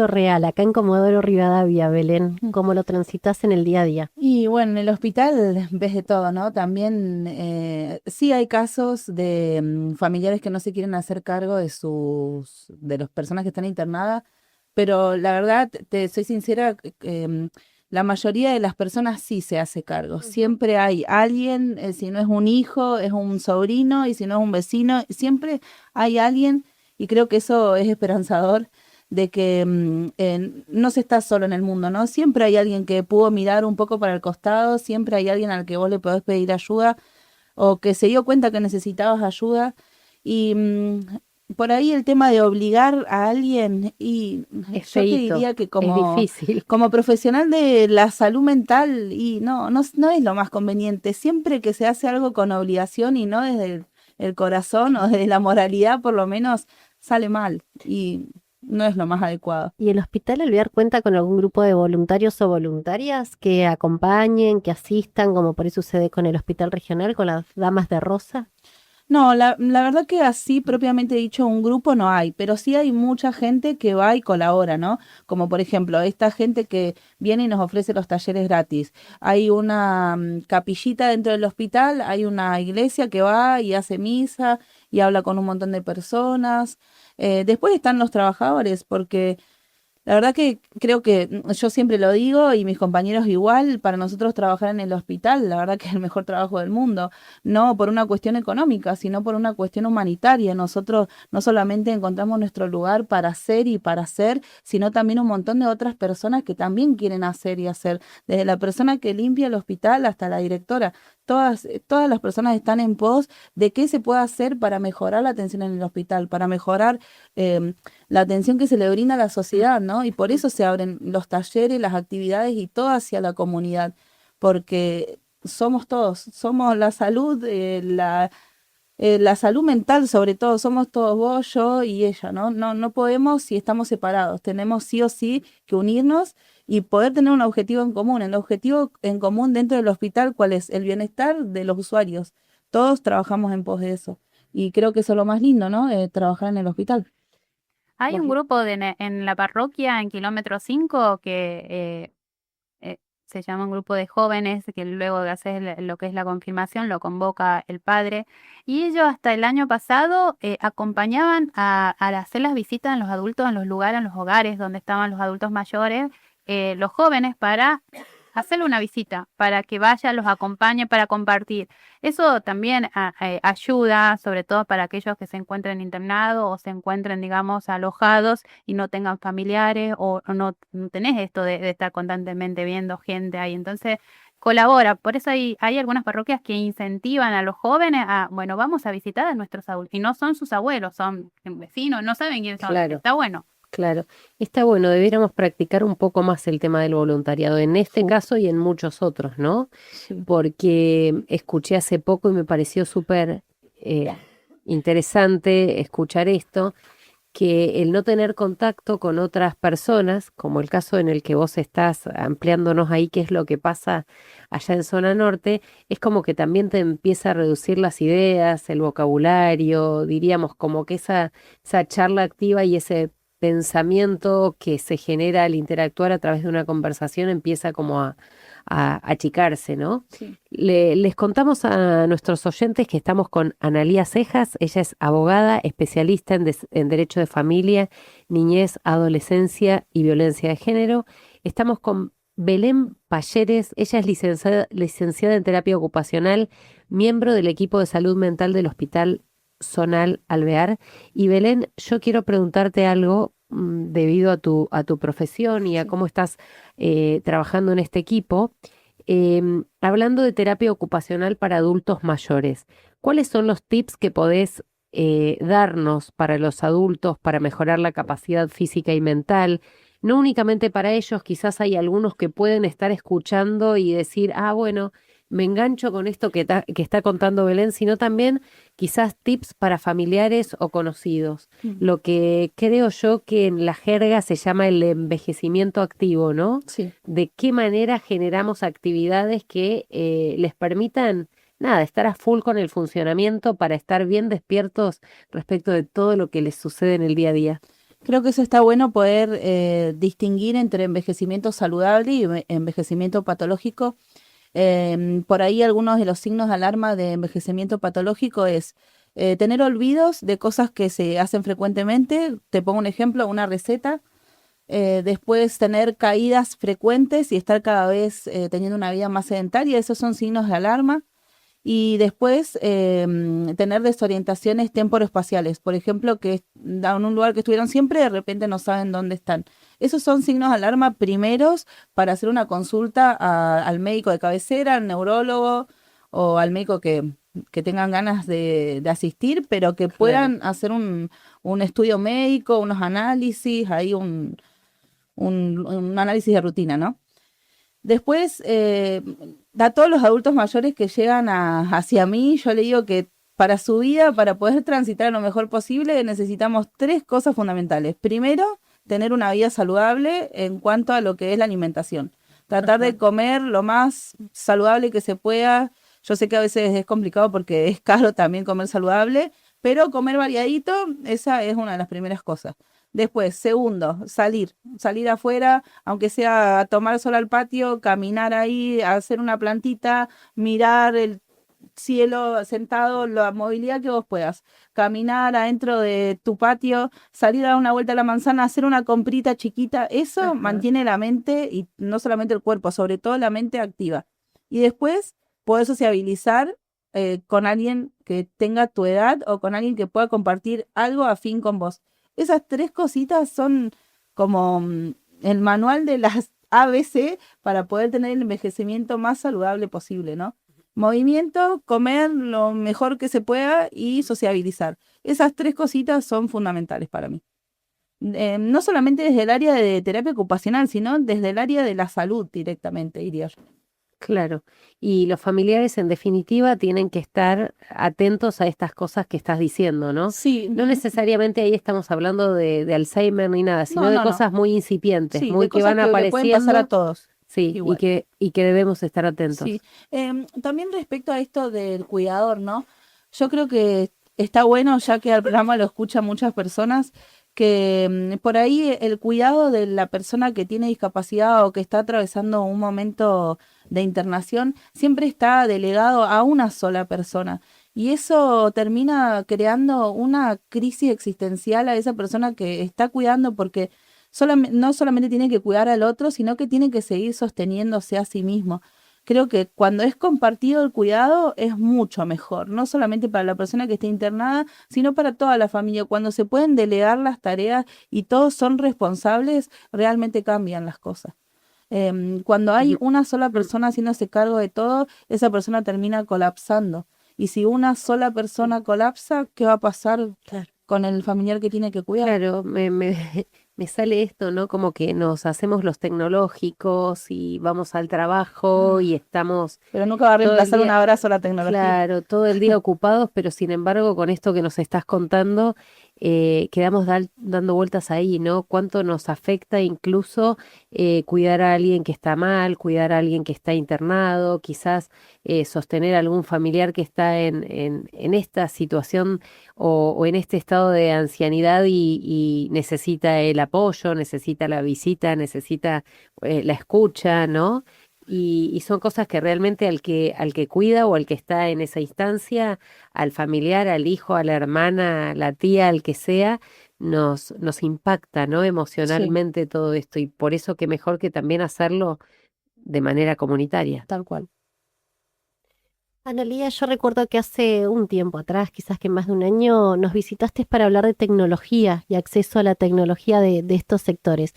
real, acá en Comodoro Rivadavia, Belén? ¿Cómo lo transitas en el día a día? Y bueno, en el hospital ves de todo, ¿no? También sí hay casos de familiares que no se quieren hacer cargo de las personas que están internadas, pero la verdad, te soy sincera, la mayoría de las personas sí se hace cargo. Siempre hay alguien, si no es un hijo, es un sobrino, y si no es un vecino, siempre hay alguien, y creo que eso es esperanzador, de que no se está solo en el mundo, ¿no? Siempre hay alguien que pudo mirar un poco para el costado, siempre hay alguien al que vos le podés pedir ayuda, o que se dio cuenta que necesitabas ayuda, y por ahí el tema de obligar a alguien, y yo te diría que es difícil. Como profesional de la salud mental, y no es lo más conveniente. Siempre que se hace algo con obligación y no desde el corazón o desde la moralidad, por lo menos sale mal y no es lo más adecuado. ¿Y el Hospital Alvear cuenta con algún grupo de voluntarios o voluntarias que acompañen, que asistan, como por ahí sucede con el Hospital Regional, con las Damas de Rosa? No, la verdad que así propiamente dicho un grupo no hay, pero sí hay mucha gente que va y colabora, ¿no? Como por ejemplo, esta gente que viene y nos ofrece los talleres gratis. Hay una capillita dentro del hospital, hay una iglesia que va y hace misa y habla con un montón de personas. Después están los trabajadores, porque la verdad que creo que yo siempre lo digo y mis compañeros igual, para nosotros trabajar en el hospital, la verdad que es el mejor trabajo del mundo, no por una cuestión económica, sino por una cuestión humanitaria. Nosotros no solamente encontramos nuestro lugar para hacer y para hacer, sino también un montón de otras personas que también quieren hacer y hacer, desde la persona que limpia el hospital hasta la directora. Todas las personas están en pos de qué se puede hacer para mejorar la atención en el hospital, para mejorar la atención que se le brinda a la sociedad, ¿no? Y por eso se abren los talleres, las actividades y todo hacia la comunidad, porque somos todos, somos la salud, la salud mental sobre todo, somos todos vos, yo y ella, ¿no? No podemos si estamos separados, tenemos sí o sí que unirnos y poder tener un objetivo en común. El objetivo en común dentro del hospital, ¿cuál es? El bienestar de los usuarios. Todos trabajamos en pos de eso. Y creo que eso es lo más lindo, ¿no? Trabajar en el hospital. Hay un grupo en la parroquia, en kilómetro 5, que se llama un grupo de jóvenes, que luego de hacer lo que es la confirmación lo convoca el padre. Y ellos hasta el año pasado acompañaban a hacer las visitas a los adultos, en los lugares, en los hogares donde estaban los adultos mayores, los jóvenes, para hacerle una visita, para que vaya, los acompañe, para compartir. Eso también ayuda, sobre todo para aquellos que se encuentren internados o se encuentren, digamos, alojados y no tengan familiares o no tenés esto de estar constantemente viendo gente ahí. Entonces, colabora. Por eso hay algunas parroquias que incentivan a los jóvenes a, bueno, vamos a visitar a nuestros adultos. Y no son sus abuelos, son vecinos, no saben quiénes son. Claro. Está bueno. Claro, está bueno, debiéramos practicar un poco más el tema del voluntariado en este caso y en muchos otros, ¿no? Sí. Porque escuché hace poco y me pareció súper interesante escuchar esto, que el no tener contacto con otras personas, como el caso en el que vos estás ampliándonos ahí, qué es lo que pasa allá en zona norte, es como que también te empieza a reducir las ideas, el vocabulario, diríamos como que esa charla activa y ese pensamiento que se genera al interactuar a través de una conversación empieza como a achicarse, ¿no? Sí. Les contamos a nuestros oyentes que estamos con Analía Cejas. Ella es abogada, especialista en Derecho de Familia, Niñez, Adolescencia y Violencia de Género. Estamos con Belén Palleres. Ella es licenciada en Terapia Ocupacional, miembro del equipo de salud mental del Hospital Zonal Alvear. Y Belén, yo quiero preguntarte algo debido a tu profesión y a cómo estás trabajando en este equipo. Hablando de terapia ocupacional para adultos mayores, ¿cuáles son los tips que podés darnos para los adultos para mejorar la capacidad física y mental? No únicamente para ellos, quizás hay algunos que pueden estar escuchando y decir, bueno, me engancho con esto que está contando Belén, sino también quizás tips para familiares o conocidos. Lo que creo yo que en la jerga se llama el envejecimiento activo, ¿no? Sí. De qué manera generamos actividades que les permitan, nada, estar a full con el funcionamiento para estar bien despiertos respecto de todo lo que les sucede en el día a día. Creo que eso está bueno poder distinguir entre envejecimiento saludable y envejecimiento patológico. Por ahí algunos de los signos de alarma de envejecimiento patológico es tener olvidos de cosas que se hacen frecuentemente. Te pongo un ejemplo, una receta. Después tener caídas frecuentes y estar cada vez teniendo una vida más sedentaria. Esos son signos de alarma. Y después tener desorientaciones temporoespaciales, por ejemplo, que en un lugar que estuvieron siempre, de repente no saben dónde están. Esos son signos de alarma primeros para hacer una consulta al médico de cabecera, al neurólogo o al médico que tengan ganas de asistir, pero que puedan hacer un estudio médico, unos análisis, ahí un análisis de rutina, ¿no? Después, a todos los adultos mayores que llegan hacia mí, yo le digo que para su vida, para poder transitar lo mejor posible, necesitamos 3 cosas fundamentales. Primero, tener una vida saludable en cuanto a lo que es la alimentación. Tratar de comer lo más saludable que se pueda. Yo sé que a veces es complicado porque es caro también comer saludable, pero comer variadito, esa es una de las primeras cosas. Después, segundo, salir afuera, aunque sea a tomar sol al patio, caminar ahí, hacer una plantita, mirar el cielo sentado, la movilidad que vos puedas. Caminar adentro de tu patio, salir a dar una vuelta a la manzana, hacer una comprita chiquita, eso mantiene la mente y no solamente el cuerpo, sobre todo la mente activa. Y después, poder sociabilizar con alguien que tenga tu edad o con alguien que pueda compartir algo afín con vos. Esas 3 cositas son como el manual de las ABC para poder tener el envejecimiento más saludable posible, ¿no? Movimiento, comer lo mejor que se pueda y sociabilizar. Esas 3 cositas son fundamentales para mí. No solamente desde el área de terapia ocupacional, sino desde el área de la salud directamente, diría yo. Claro, y los familiares en definitiva tienen que estar atentos a estas cosas que estás diciendo, ¿no? Sí. No necesariamente ahí estamos hablando de Alzheimer ni nada, sino de cosas muy incipientes, sí, muy de que van cosas que le apareciendo. pueden pasar a todos. Sí, y que debemos estar atentos. Sí. También respecto a esto del cuidador, ¿no? Yo creo que está bueno, ya que al programa lo escuchan muchas personas, que por ahí el cuidado de la persona que tiene discapacidad o que está atravesando un momento de internación siempre está delegado a una sola persona. Y eso termina creando una crisis existencial a esa persona que está cuidando porque no solamente tiene que cuidar al otro, sino que tiene que seguir sosteniéndose a sí mismo. Creo que cuando es compartido el cuidado es mucho mejor, no solamente para la persona que está internada, sino para toda la familia. Cuando se pueden delegar las tareas y todos son responsables, realmente cambian las cosas. Cuando hay una sola persona haciéndose cargo de todo, esa persona termina colapsando. Y si una sola persona colapsa, ¿qué va a pasar con el familiar que tiene que cuidar? Claro, me sale esto, ¿no? Como que nos hacemos los tecnológicos y vamos al trabajo y estamos... Pero nunca va a reemplazar un abrazo a la tecnología. Claro, todo el día ocupados, pero sin embargo con esto que nos estás contando, quedamos dando vueltas ahí, ¿no? Cuánto nos afecta incluso cuidar a alguien que está mal, cuidar a alguien que está internado, quizás sostener a algún familiar que está en esta situación o en este estado de ancianidad y necesita el apoyo, necesita la visita, necesita la escucha, ¿no? Y son cosas que realmente al que cuida o al que está en esa instancia, al familiar, al hijo, a la hermana, a la tía, al que sea, nos impacta, ¿no? Emocionalmente todo esto. Y por eso que mejor que también hacerlo de manera comunitaria. Tal cual. Analía, yo recuerdo que hace un tiempo atrás, quizás que más de un año, nos visitaste para hablar de tecnología y acceso a la tecnología de estos sectores.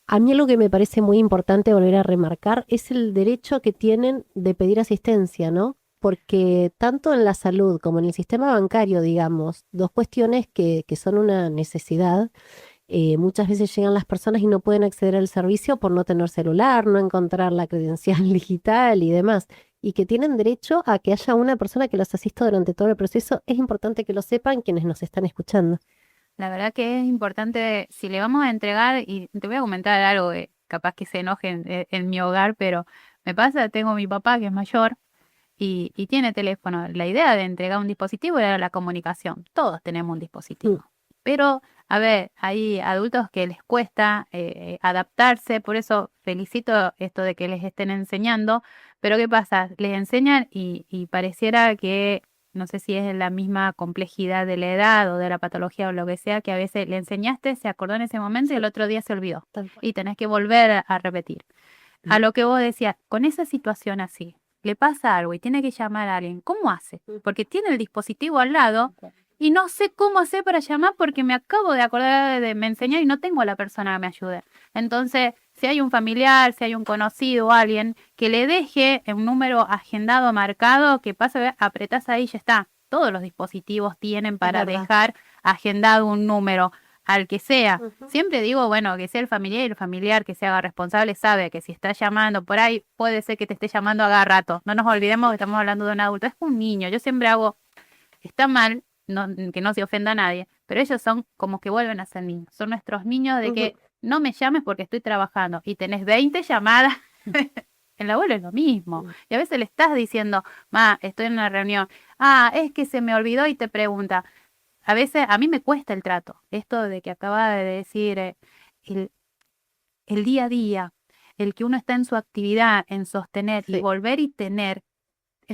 A mí lo que me parece muy importante volver a remarcar es el derecho que tienen de pedir asistencia, ¿no? Porque tanto en la salud como en el sistema bancario, digamos, 2 cuestiones que son una necesidad. Muchas veces llegan las personas y no pueden acceder al servicio por no tener celular, no encontrar la credencial digital y demás. y que tienen derecho a que haya una persona que los asista durante todo el proceso. Es importante que lo sepan quienes nos están escuchando. La verdad que es importante, si le vamos a entregar, y te voy a comentar algo, capaz que se enojen en mi hogar, pero me pasa, tengo mi papá que es mayor y tiene teléfono. La idea de entregar un dispositivo era la comunicación. Todos tenemos un dispositivo. Pero, a ver, hay adultos que les cuesta adaptarse, por eso felicito esto de que les estén enseñando, pero ¿qué pasa? Les enseñan y pareciera que, no sé si es la misma complejidad de la edad o de la patología o lo que sea, que a veces le enseñaste, se acordó en ese momento y el otro día se olvidó. Y tenés que volver a repetir. A lo que vos decías, con esa situación así, le pasa algo y tiene que llamar a alguien, ¿cómo hace? Porque tiene el dispositivo al lado y no sé cómo hacer para llamar porque me acabo de acordar de me enseñar y no tengo a la persona que me ayude. Entonces, si hay un familiar, si hay un conocido o alguien que le deje un número agendado, marcado, que pasa, apretás ahí y ya está. Todos los dispositivos tienen para dejar agendado un número al que sea. Siempre digo, bueno, que sea el familiar y el familiar que se haga responsable sabe que si está llamando por ahí, puede ser que te esté llamando a cada rato. No nos olvidemos que estamos hablando de un adulto, es un niño. Yo siempre hago, está mal, que no se ofenda a nadie, pero ellos son como que vuelven a ser niños. Son nuestros niños de que no me llames porque estoy trabajando y tenés 20 llamadas. El abuelo es lo mismo. Y a veces le estás diciendo, ma, estoy en una reunión. Ah, es que se me olvidó y te pregunta. A veces a mí me cuesta el trato. Esto de que acaba de decir el día a día, el que uno está en su actividad, en sostener y volver y tener,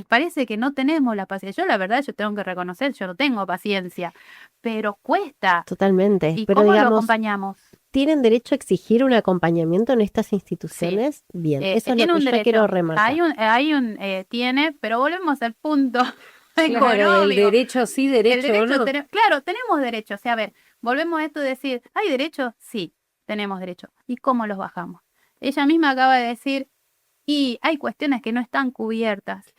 parece que no tenemos la paciencia. Yo la verdad, yo tengo que reconocer, yo no tengo paciencia, pero cuesta. Totalmente. ¿Y pero cómo digamos, lo acompañamos? ¿Tienen derecho a exigir un acompañamiento en estas instituciones? Sí. Bien, eso es lo que yo quiero remarcar. Tiene, pero volvemos al punto. Claro, el derecho sí, derecho no. Claro, tenemos derecho. O sea, a ver, volvemos a esto de decir, ¿hay derecho? Sí, tenemos derecho. ¿Y cómo los bajamos? Ella misma acaba de decir, y hay cuestiones que no están cubiertas.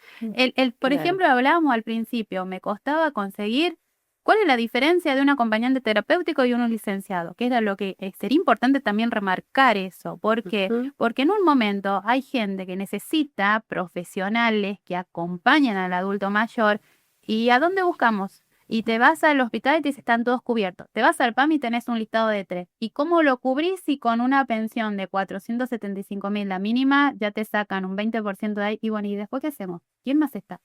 Por ejemplo, hablábamos al principio, me costaba conseguir cuál es la diferencia de un acompañante terapéutico y un licenciado, que era lo que sería importante también remarcar eso. ¿Por qué? Porque en un momento hay gente que necesita profesionales que acompañan al adulto mayor. ¿Y a dónde buscamos? Y te vas al hospital y te dicen, están todos cubiertos. Te vas al PAM y tenés un listado de 3. ¿Y cómo lo cubrís si con una pensión de 475.000, la mínima, ya te sacan un 20% de ahí? Y bueno, ¿y después qué hacemos? ¿Quién más está?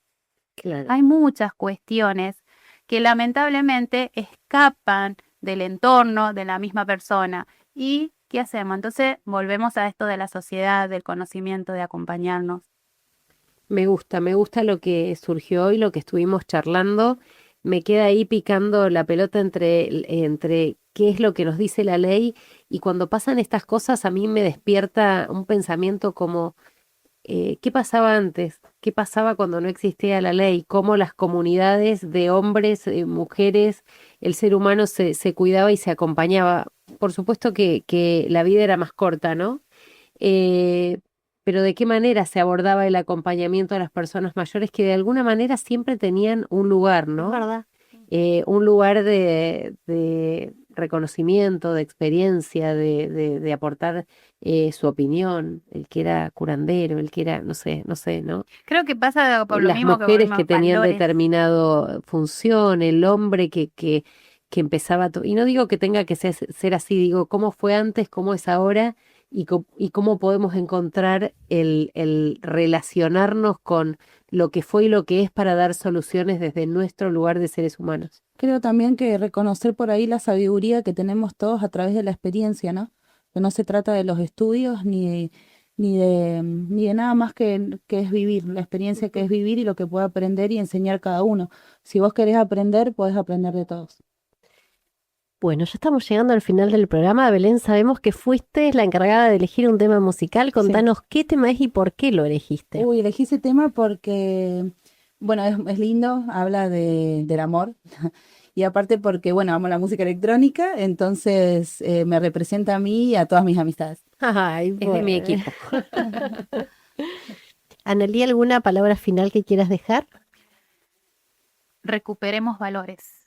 Claro. Hay muchas cuestiones que lamentablemente escapan del entorno de la misma persona. ¿Y qué hacemos? Entonces volvemos a esto de la sociedad, del conocimiento, de acompañarnos. Me gusta lo que surgió hoy, lo que estuvimos charlando. Me queda ahí picando la pelota entre qué es lo que nos dice la ley, y cuando pasan estas cosas a mí me despierta un pensamiento como ¿qué pasaba antes? ¿Qué pasaba cuando no existía la ley? ¿Cómo las comunidades de hombres, mujeres, el ser humano se cuidaba y se acompañaba? Por supuesto que la vida era más corta, ¿no? Pero ¿de qué manera se abordaba el acompañamiento a las personas mayores que de alguna manera siempre tenían un lugar, ¿no? Es verdad. Un lugar de reconocimiento, de experiencia, de aportar su opinión, el que era curandero, el que era, no sé, ¿no? Creo que pasa por lo Las mismo mujeres que que tenían valores. determinado función, el hombre que empezaba, y no digo que tenga que ser así, digo cómo fue antes, cómo es ahora, y cómo podemos encontrar el relacionarnos con lo que fue y lo que es para dar soluciones desde nuestro lugar de seres humanos. Creo también que reconocer por ahí la sabiduría que tenemos todos a través de la experiencia, ¿no? Que no se trata de los estudios ni de nada más que es vivir, la experiencia que es vivir y lo que puede aprender y enseñar cada uno. Si vos querés aprender, podés aprender de todos. Bueno, ya estamos llegando al final del programa. Belén, sabemos que fuiste la encargada de elegir un tema musical. Contanos qué tema es y por qué lo elegiste. Elegí ese tema porque, bueno, es lindo, habla del amor. Y aparte porque, bueno, amo la música electrónica, entonces me representa a mí y a todas mis amistades. Ay, Es de mi equipo. Analí, ¿alguna palabra final que quieras dejar? Recuperemos valores.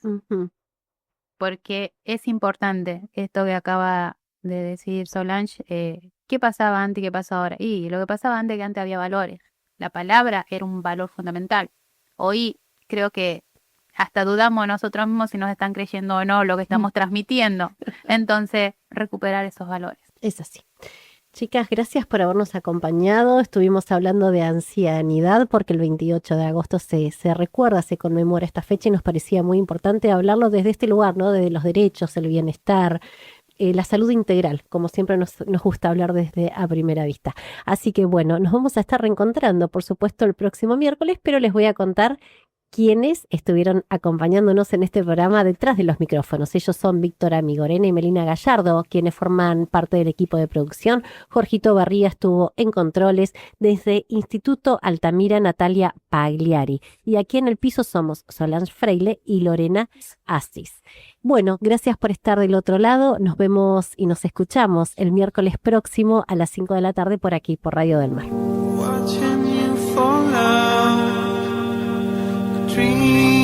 Porque es importante esto que acaba de decir Solange. ¿Qué pasaba antes y qué pasa ahora? Y lo que pasaba antes, que antes había valores. la palabra era un valor fundamental. Hoy creo que hasta dudamos nosotros mismos si nos están creyendo o no lo que estamos transmitiendo. Entonces, recuperar esos valores. Es así. Chicas, gracias por habernos acompañado. Estuvimos hablando de ancianidad porque el 28 de agosto se recuerda, se conmemora esta fecha y nos parecía muy importante hablarlo desde este lugar, ¿no? De los derechos, el bienestar, la salud integral, como siempre nos gusta hablar desde A Primera Vista. Así que bueno, nos vamos a estar reencontrando, por supuesto, el próximo miércoles, pero les voy a contar quienes estuvieron acompañándonos en este programa detrás de los micrófonos. Ellos son Víctor Amigorena y Melina Gallardo, quienes forman parte del equipo de producción. Jorgito Barría estuvo en controles. Desde Instituto Altamira, Natalia Pagliari. Y aquí en el piso somos Solange Freile y Lorena Asís. Bueno, gracias por estar del otro lado. Nos vemos y nos escuchamos el miércoles próximo a las 5 de la tarde por aquí, por Radio del Mar. Dream